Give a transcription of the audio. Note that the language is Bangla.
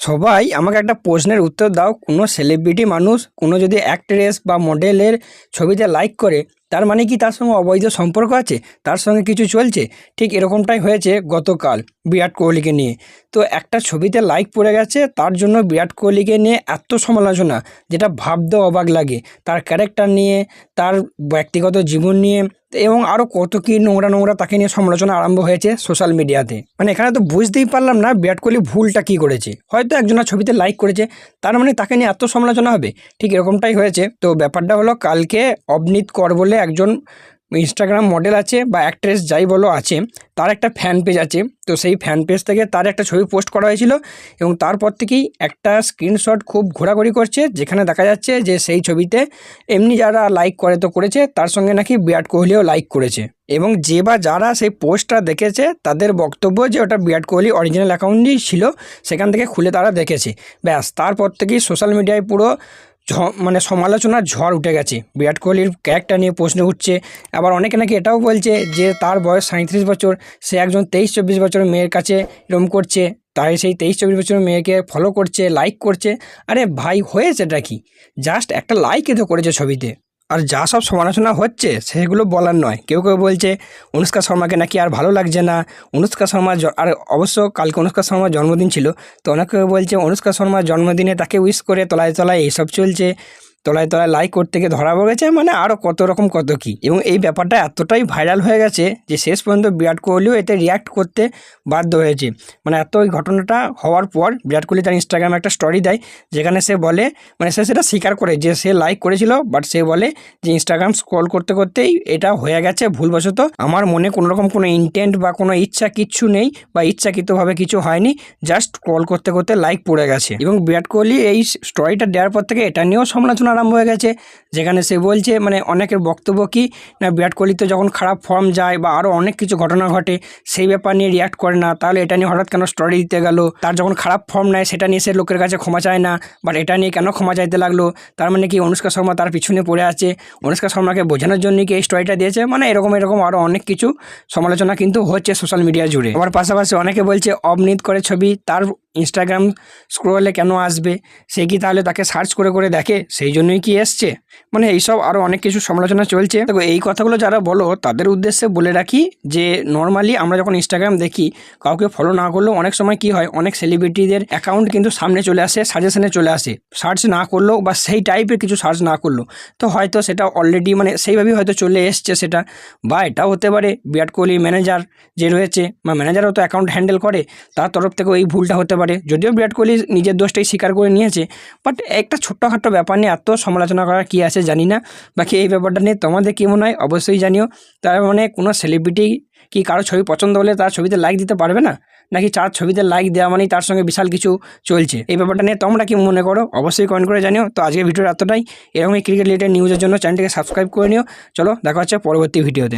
সবাই আমাকে একটা প্রশ্নের উত্তর দাও, কোনো সেলিব্রিটি মানুষ কোনো যদি অ্যাক্ট্রেস বা মডেলের ছবিতে লাইক করে তার মানে কি তার সঙ্গে অবৈধ সম্পর্ক আছে, তার সঙ্গে কিছু চলছে? ঠিক এরকমটাই হয়েছে গতকাল বিরাট কোহলিকে নিয়ে। তো একটা ছবিতে লাইক পড়ে গেছে, তার জন্য বিরাট কোহলিকে নিয়ে এত সমালোচনা, যেটা ভাবতেও অবাক লাগে। তার ক্যারেক্টার নিয়ে, তার ব্যক্তিগত জীবন নিয়ে এবং আরও কত কী নোংরা নোংরা তাকে নিয়ে সমালোচনা আরম্ভ হয়েছে সোশ্যাল মিডিয়াতে। মানে এখানে তো বুঝতেই পারলাম না বিরাট কোহলি ভুলটা কী করেছে। হয়তো একজনের ছবিতে লাইক করেছে, তার মানে তাকে নিয়ে এত সমালোচনা হবে? ঠিক এরকমটাই হয়েছে। তো ব্যাপারটা হলো, কালকে অবনীত কর বলে একজন ইনস্টাগ্রাম মডেল আছে বা অ্যাক্ট্রেস যাই বলো আছে, তার একটা ফ্যান পেজ আছে। তো সেই ফ্যান পেজ থেকে তার একটা ছবি পোস্ট করা হয়েছিল এবং তারপর থেকেই একটা স্ক্রিনশট খুব ঘোরাঘুরি করছে, যেখানে দেখা যাচ্ছে যে সেই ছবিতে এমনি যারা লাইক করে তো করেছে, তার সঙ্গে নাকি বিরাট কোহলিও লাইক করেছে। এবং যে বা যারা সেই পোস্টটা দেখেছে তাদের বক্তব্য যে ওটা বিরাট কোহলি অরিজিনাল অ্যাকাউন্টই ছিল, সেখান থেকে খুলে তারা দেখেছে। ব্যাস, তারপর থেকেই সোশ্যাল মিডিয়ায় পুরো মানে সমালোচনার ঝড় উঠে গেছে। বিরাট কোহলির ক্যারেক্টার নিয়ে প্রশ্ন উঠছে। আবার অনেকে নাকি এটাও বলছে যে তার বয়স 37 বছর, সে একজন 23-24 বছরের মেয়ের কাছে এরম করছে, তাই সেই 23-24 বছরের মেয়েকে ফলো করছে, লাইক করছে। আরে ভাই, হয়েছেটা কি? জাস্ট একটা লাইকই তো করেছে ছবিতে। আর যা সব সমালোচনা হচ্ছে সেগুলো বলার নয়। কেউ কেউ বলছে অনুষ্কা শর্মাকে নাকি আর ভালো লাগছে না। অনুষ্কা শর্মার আর অবশ্য কালকে অনুষ্কা শর্মার জন্মদিন ছিল, তো অনেকে বলছে অনুষ্কা শর্মার জন্মদিনে তাকে উইশ করে তলায় তলায় এইসব চলছে, তলায় তলায় লাইক করতে গিয়ে ধরা পড়েছে, মানে আরও কত রকম কত কী। এবং এই ব্যাপারটা এতটাই ভাইরাল হয়ে গেছে যে শেষ পর্যন্ত বিরাট কোহলিও এতে রিয়্যাক্ট করতে বাধ্য হয়েছে। মানে এত ওই ঘটনাটা হওয়ার পর বিরাট কোহলি তার ইনস্টাগ্রামে একটা স্টোরি দেয়, যেখানে সে বলে, মানে সে সেটা স্বীকার করে যে সে লাইক করেছিল, বাট সে বলে যে ইনস্টাগ্রাম স্ক্রল করতে করতেই এটা হয়ে গেছে ভুলবশত। আমার মনে কোনো রকম কোনো ইন্টেন্ট বা কোনো ইচ্ছা কিচ্ছু নেই, বা ইচ্ছাকৃতভাবে কিছু হয়নি, জাস্ট স্ক্রল করতে করতে লাইক পড়ে গেছে। এবং বিরাট কোহলি এই স্টোরিটা দেওয়ার পর থেকে এটা নিয়েও সমালোচনা আরম্ভ হয়ে গেছে, যেখানে সে বলছে, মানে অনেকের বক্তব্য কি না, বিরাট কোহলি তো যখন খারাপ ফর্ম যায় বা আরও অনেক কিছু ঘটনা ঘটে সেই ব্যাপার নিয়ে রিয়াক্ট করে না, তাহলে এটা নিয়ে হঠাৎ কেন স্টোরি দিতে গেল? তার যখন খারাপ ফর্ম নেয় সেটা নিয়ে সে লোকের কাছে ক্ষমা চায় না, বাট এটা নিয়ে কেন ক্ষমা চাইতে লাগলো? তার মানে কি অনুষ্কা শর্মা তার পিছনে পড়ে আছে? অনুষ্কা শর্মাকে বোঝানোর জন্য কি এই স্টোরিটা দিয়েছে? মানে এরকম আরও অনেক কিছু সমালোচনা কিন্তু হচ্ছে সোশ্যাল মিডিয়া জুড়ে। আমার পাশাপাশি অনেকে বলছে অবনীত করে ছবি তার ইনস্টাগ্রাম স্ক্রলে কেন আসবে? সে কি তাহলে তাকে সার্চ করে করে দেখে, সেই জন্যই কি এসছে? মানে এইসব আরও অনেক কিছু সমালোচনা চলছে। দেখো, এই কথাগুলো যারা বলো তাদের উদ্দেশ্যে বলে রাখি যে নর্মালি আমরা যখন ইনস্টাগ্রাম দেখি, কাউকে ফলো না করলেও অনেক সময় কি হয়, অনেক সেলিব্রিটিদের অ্যাকাউন্ট কিন্তু সামনে চলে আসে, সাজেশনে চলে আসে। সার্চ না করলেও বা সেই টাইপের কিছু সার্চ না করলেও তো হয়তো সেটা অলরেডি মানে সেইভাবেই হয়তো চলে এসছে সেটা। বা এটাও হতে পারে বিরাট কোহলি ম্যানেজার যে রয়েছে বা ম্যানেজারও তো অ্যাকাউন্ট হ্যান্ডেল করে, তার তরফ থেকেও এই ভুলটা হতে পারে। যদিও বিরাট কোহলি নিজের দোষটাই স্বীকার করে নিয়েছে, বাট একটা ছোট্টখাট্টো ব্যাপার নিয়ে এত সমালোচনা করার কী আছে জানি না। বাকি এই ব্যাপারটা নিয়ে তোমাদের কী মনে হয় অবশ্যই জানিও। তার মানে কোনো সেলিব্রিটি কি কারো ছবি পছন্দ হলে তার ছবিতে লাইক দিতে পারবে না, নাকি তার ছবিতে লাইক দেওয়া মানেই তার সঙ্গে বিশাল কিছু চলছে? এই ব্যাপারটা নিয়ে তোমরা কি মনে করো অবশ্যই কমেন্ট করে জানিও। তো আজকের ভিডিওটা এতটাই। এরকমই ক্রিকেট রিলেটেড নিউজের জন্য চ্যানেলটিকে সাবস্ক্রাইব করে নিও। চলো দেখা হচ্ছে পরবর্তী ভিডিওতে।